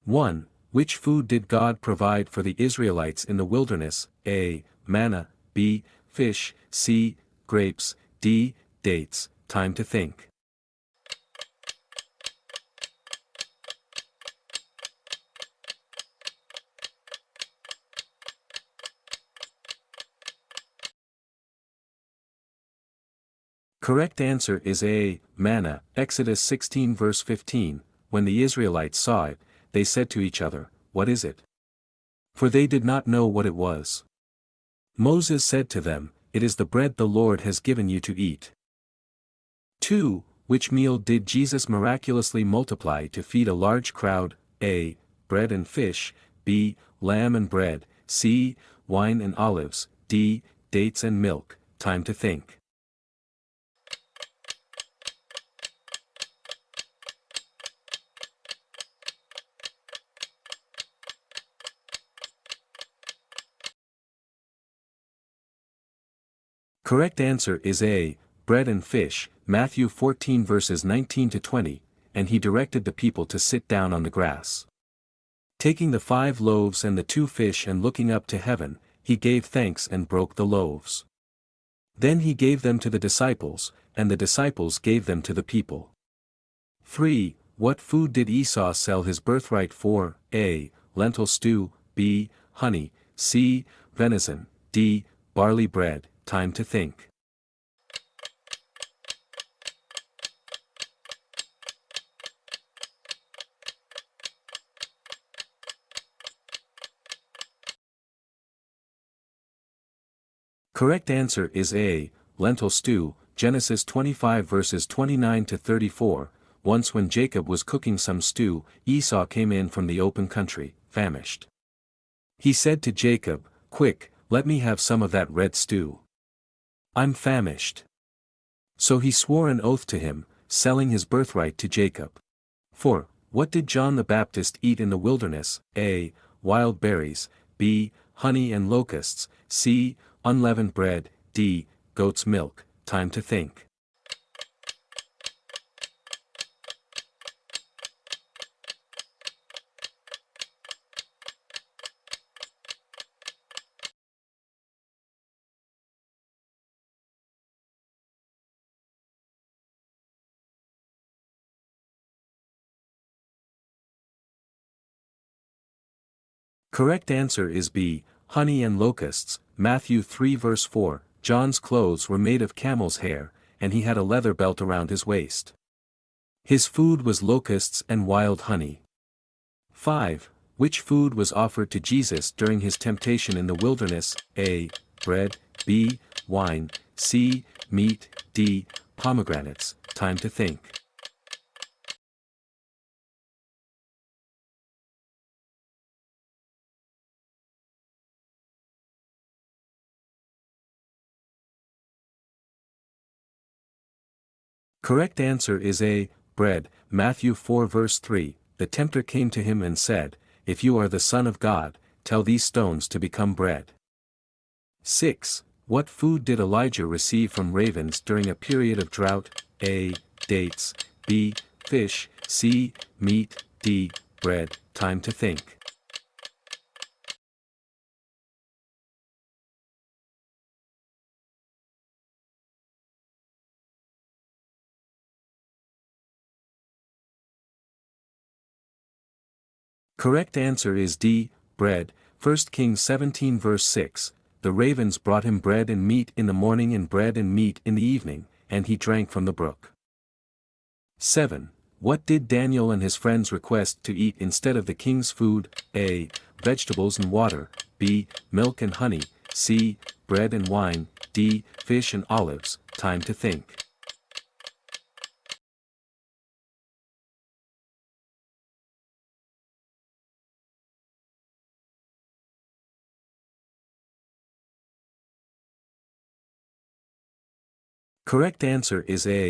1. Which food did God provide for the Israelites in the wilderness? A. Manna, B. Fish, C. Grapes, D. Dates. Time to think. Correct answer is A. Manna. Exodus 16 verse 15. When the Israelites saw it, they said to each other, "What is it?" For they did not know what it was. Moses said to them, "It is the bread the Lord has given you to eat." 2. Which meal did Jesus miraculously multiply to feed a large crowd? A. Bread and fish, B. Lamb and bread, C. Wine and olives, D. Dates and milk. Time to think. Correct answer is A. Bread and fish, Matthew 14 verses 19 to 20, and he directed the people to sit down on the grass. Taking the 5 loaves and the 2 fish and looking up to heaven, he gave thanks and broke the loaves. Then he gave them to the disciples, and the disciples gave them to the people. 3. What food did Esau sell his birthright for? A. Lentil stew, B. Honey, C. Venison, D. Barley bread. Time to think. Correct answer is A. Lentil stew, Genesis 25 verses 29 to 34. Once when Jacob was cooking some stew, Esau came in from the open country, famished. He said to Jacob, "Quick, let me have some of that red stew. I'm famished." So he swore an oath to him, selling his birthright to Jacob. 4. What did John the Baptist eat in the wilderness? A. Wild berries, B. Honey and locusts, C. Unleavened bread, D. Goat's milk. Time to think. Correct answer is B. Honey and locusts, Matthew 3 verse 4. John's clothes were made of camel's hair, and he had a leather belt around his waist. His food was locusts and wild honey. 5. Which food was offered to Jesus during his temptation in the wilderness? A. Bread, B. Wine, C. Meat, D. Pomegranates. Time to think. Correct answer is A. Bread, Matthew 4 verse 3. The tempter came to him and said, "If you are the Son of God, tell these stones to become bread." 6. What food did Elijah receive from ravens during a period of drought? A. Dates, B. Fish, C. Meat, D. Bread. Time to think. Correct answer is D. Bread, 1 Kings 17 verse 6. The ravens brought him bread and meat in the morning and bread and meat in the evening, and he drank from the brook. 7. What did Daniel and his friends request to eat instead of the king's food? A. Vegetables and water, B. Milk and honey, C. Bread and wine, D. Fish and olives. Time to think. Correct answer is A.